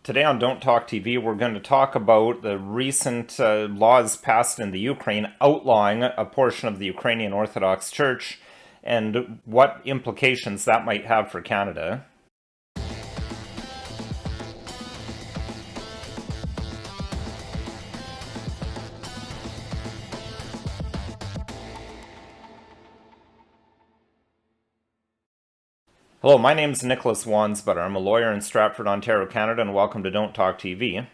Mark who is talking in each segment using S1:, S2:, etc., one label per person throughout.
S1: Today on Don't Talk TV, we're going to talk about the recent laws passed in the Ukraine outlawing a portion of the Ukrainian Orthodox Church and what implications that might have for Canada. Hello, my name is Nicholas Wansbutter. I'm a lawyer in Stratford, Ontario, Canada, and welcome to Don't Talk TV.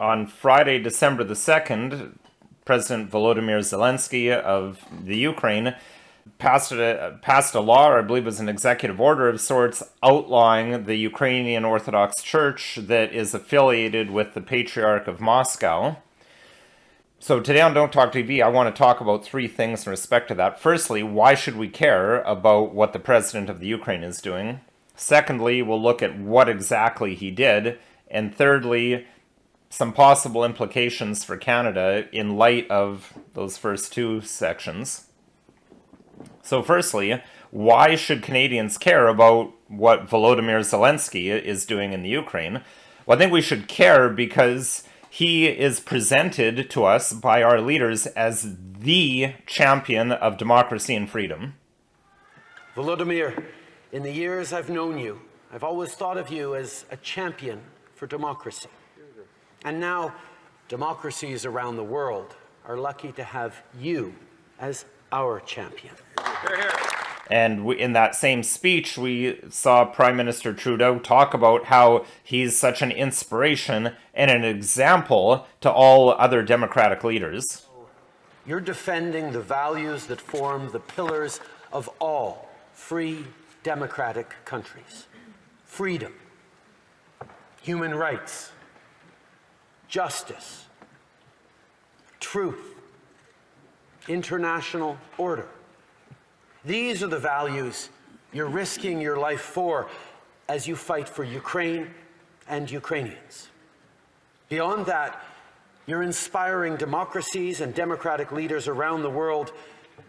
S1: On Friday, December the 2nd, President Volodymyr Zelensky of the Ukraine passed a law, or I believe it was an executive order of sorts, outlawing the Ukrainian Orthodox Church that is affiliated with the Patriarch of Moscow. So today on Don't Talk TV, I want to talk about three things in respect to that. Firstly, why should we care about what the president of the Ukraine is doing? Secondly, we'll look at what exactly he did. And thirdly, some possible implications for Canada in light of those first two sections. So firstly, why should Canadians care about what Volodymyr Zelensky is doing in the Ukraine? Well, I think we should care because he is presented to us by our leaders as the champion of democracy and freedom.
S2: Volodymyr, in the years I've known you, I've always thought of you as a champion for democracy. And now, democracies around the world are lucky to have you as our champion.
S1: Hear, hear. And in that same speech, we saw Prime Minister Trudeau talk about how he's such an inspiration and an example to all other democratic leaders.
S2: You're defending the values that form the pillars of all free democratic countries. Freedom, human rights, justice, truth, international order. These are the values you're risking your life for as you fight for Ukraine and Ukrainians. Beyond that, you're inspiring democracies and democratic leaders around the world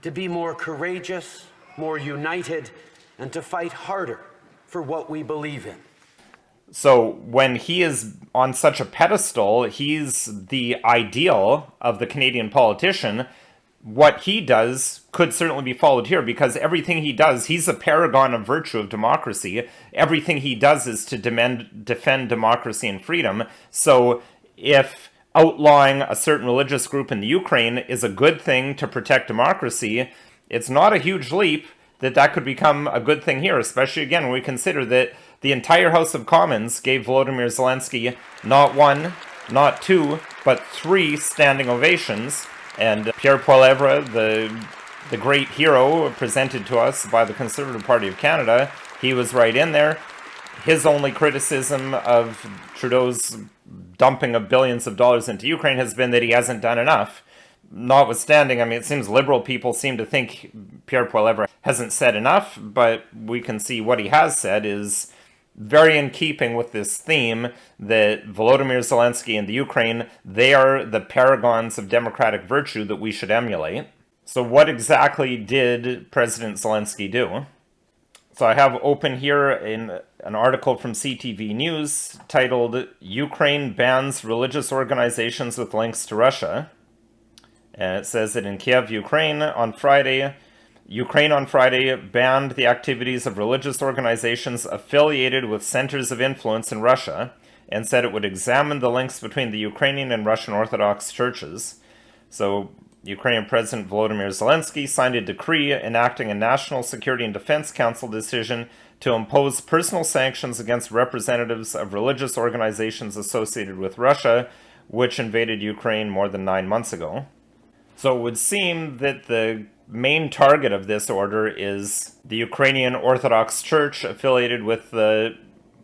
S2: to be more courageous, more united, and to fight harder for what we believe in.
S1: So when he is on such a pedestal, he's the ideal of the Canadian politician. What he does could certainly be followed here because everything he does, he's a paragon of virtue of democracy. Everything he does is to defend democracy and freedom. So if outlawing a certain religious group in the Ukraine is a good thing to protect democracy, it's not a huge leap that could become a good thing here, especially again when we consider that the entire House of Commons gave Volodymyr Zelensky not one, not two, but three standing ovations. And Pierre Poilievre, the great hero presented to us by the Conservative Party of Canada, he was right in there. His only criticism of Trudeau's dumping of billions of dollars into Ukraine has been that he hasn't done enough. Notwithstanding, I mean, it seems liberal people seem to think Pierre Poilievre hasn't said enough, but we can see what he has said is very in keeping with this theme that Volodymyr Zelensky and the Ukraine, they are the paragons of democratic virtue that we should emulate. So what exactly did President Zelensky do? So I have open here in an article from CTV News titled, "Ukraine Bans Religious Organizations with Links to Russia." And it says that in Kiev, Ukraine on Friday banned the activities of religious organizations affiliated with centers of influence in Russia and said it would examine the links between the Ukrainian and Russian Orthodox churches. So Ukrainian President Volodymyr Zelensky signed a decree enacting a National Security and Defense Council decision to impose personal sanctions against representatives of religious organizations associated with Russia, which invaded Ukraine more than 9 months ago. So it would seem that the main target of this order is the Ukrainian Orthodox Church affiliated with the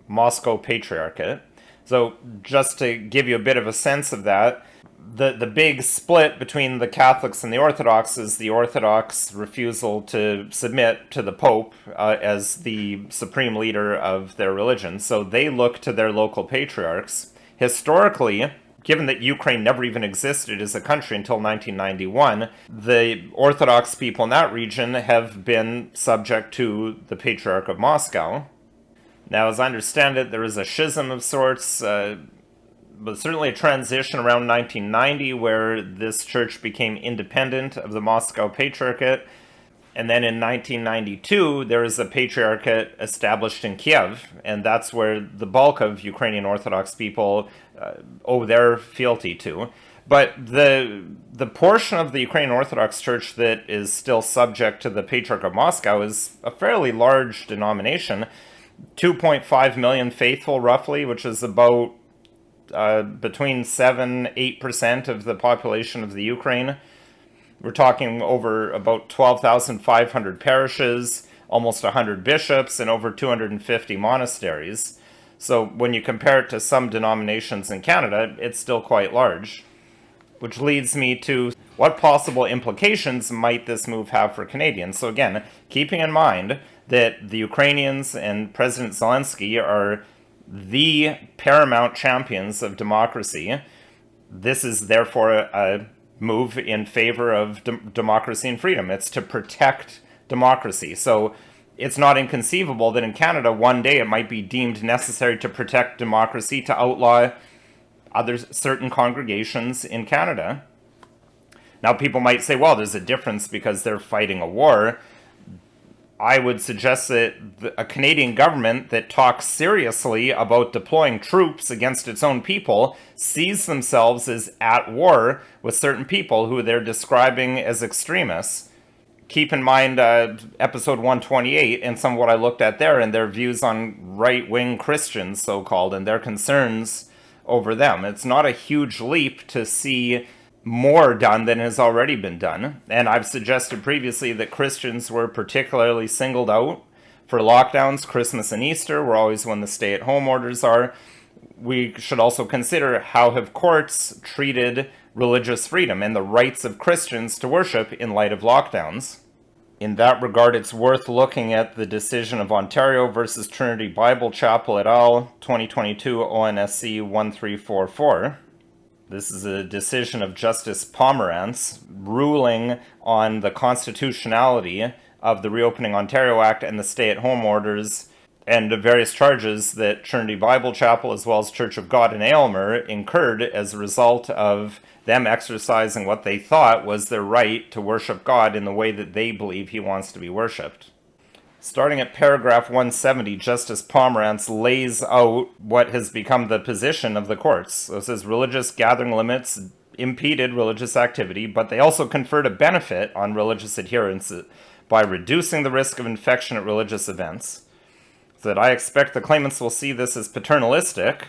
S1: Moscow Patriarchate. So just to give you a bit of a sense of that, the big split between the Catholics and the Orthodox is the Orthodox refusal to submit to the Pope as the supreme leader of their religion. So they look to their local patriarchs. Historically, given that Ukraine never even existed as a country until 1991, the Orthodox people in that region have been subject to the Patriarch of Moscow. Now, as I understand it, there was a schism of sorts, but certainly a transition around 1990 where this church became independent of the Moscow Patriarchate. And then in 1992, there was a patriarchate established in Kiev, and that's where the bulk of Ukrainian Orthodox people owe their fealty to. But the portion of the Ukrainian Orthodox Church that is still subject to the Patriarch of Moscow is a fairly large denomination, 2.5 million faithful roughly, which is about between 7-8% of the population of the Ukraine. We're talking over about 12,500 parishes, almost 100 bishops, and over 250 monasteries. So when you compare it to some denominations in Canada, it's still quite large. Which leads me to what possible implications might this move have for Canadians? So again, keeping in mind that the Ukrainians and President Zelensky are the paramount champions of democracy, this is therefore a move in favor of democracy and freedom. It's to protect democracy. So it's not inconceivable that in Canada, one day it might be deemed necessary to protect democracy, to outlaw certain congregations in Canada. Now, people might say, well, there's a difference because they're fighting a war. I would suggest that a Canadian government that talks seriously about deploying troops against its own people sees themselves as at war with certain people who they're describing as extremists. Keep in mind episode 128 and some of what I looked at there and their views on right-wing Christians, so-called, and their concerns over them. It's not a huge leap to see more done than has already been done. And I've suggested previously that Christians were particularly singled out for lockdowns. Christmas and Easter were always when the stay-at-home orders are. We should also consider how have courts treated religious freedom and the rights of Christians to worship in light of lockdowns. In that regard, it's worth looking at the decision of Ontario versus Trinity Bible Chapel et al., 2022 ONSC 1344. This is a decision of Justice Pomerantz ruling on the constitutionality of the Reopening Ontario Act and the stay-at-home orders and the various charges that Trinity Bible Chapel as well as Church of God in Aylmer incurred as a result of them exercising what they thought was their right to worship God in the way that they believe he wants to be worshipped. Starting at paragraph 170, Justice Pomerantz lays out what has become the position of the courts. So it says religious gathering limits impeded religious activity, but they also conferred a benefit on religious adherents by reducing the risk of infection at religious events. So that I expect the claimants will see this as paternalistic.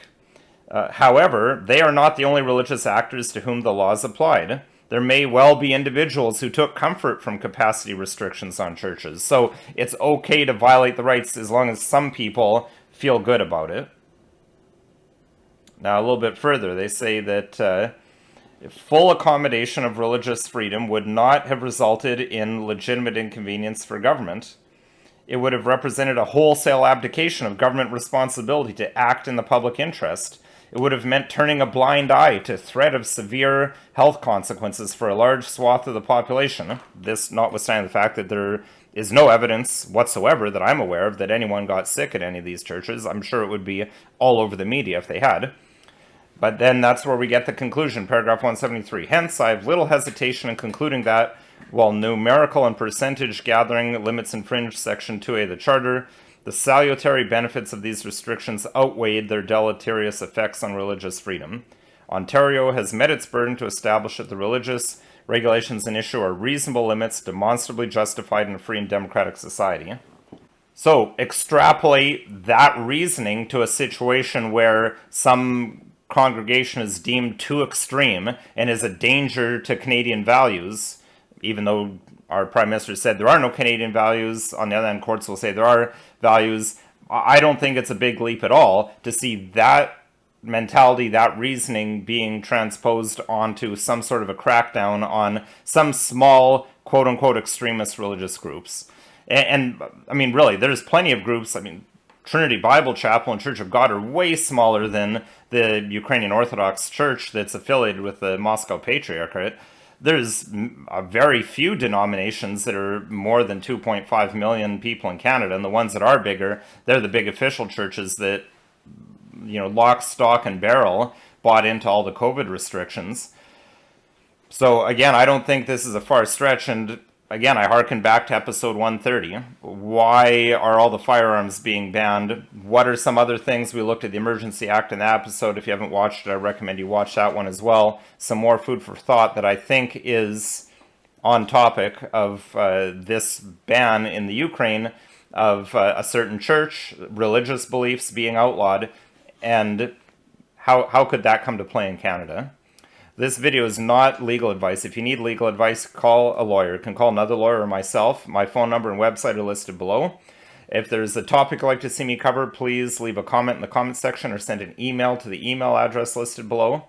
S1: However, they are not the only religious actors to whom the laws applied. There may well be individuals who took comfort from capacity restrictions on churches. So it's okay to violate the rights as long as some people feel good about it. Now, a little bit further, they say that full accommodation of religious freedom would not have resulted in legitimate inconvenience for government. It would have represented a wholesale abdication of government responsibility to act in the public interest. It would have meant turning a blind eye to threat of severe health consequences for a large swath of the population. This notwithstanding the fact that there is no evidence whatsoever that I'm aware of that anyone got sick at any of these churches. I'm sure it would be all over the media if they had. But then that's where we get the conclusion, paragraph 173. Hence, I have little hesitation in concluding that, while numerical and percentage gathering limits infringe Section 2A of the Charter, the salutary benefits of these restrictions outweighed their deleterious effects on religious freedom. Ontario has met its burden to establish that the religious regulations in issue are reasonable limits demonstrably justified in a free and democratic society. So, extrapolate that reasoning to a situation where some congregation is deemed too extreme and is a danger to Canadian values, even though our Prime Minister said there are no Canadian values. On the other hand, courts will say there are values. I don't think it's a big leap at all to see that mentality, that reasoning being transposed onto some sort of a crackdown on some small, quote-unquote, extremist religious groups. And I mean, really, there's plenty of groups. I mean, Trinity Bible Chapel and Church of God are way smaller than the Ukrainian Orthodox Church that's affiliated with the Moscow Patriarchate. There's a very few denominations that are more than 2.5 million people in Canada, and the ones that are bigger, they're the big official churches that, lock, stock, and barrel bought into all the COVID restrictions. So again, I don't think this is a far stretch, and again, I harken back to episode 130. Why are all the firearms being banned? What are some other things? We looked at the Emergency Act in that episode. If you haven't watched it, I recommend you watch that one as well. Some more food for thought that I think is on topic of this ban in the Ukraine of a certain church, religious beliefs being outlawed, and how could that come to play in Canada? This video is not legal advice. If you need legal advice, call a lawyer. You can call another lawyer or myself. My phone number and website are listed below. If there's a topic you'd like to see me cover, please leave a comment in the comment section or send an email to the email address listed below.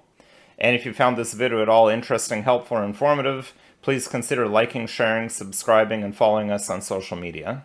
S1: And if you found this video at all interesting, helpful, or informative, please consider liking, sharing, subscribing, and following us on social media.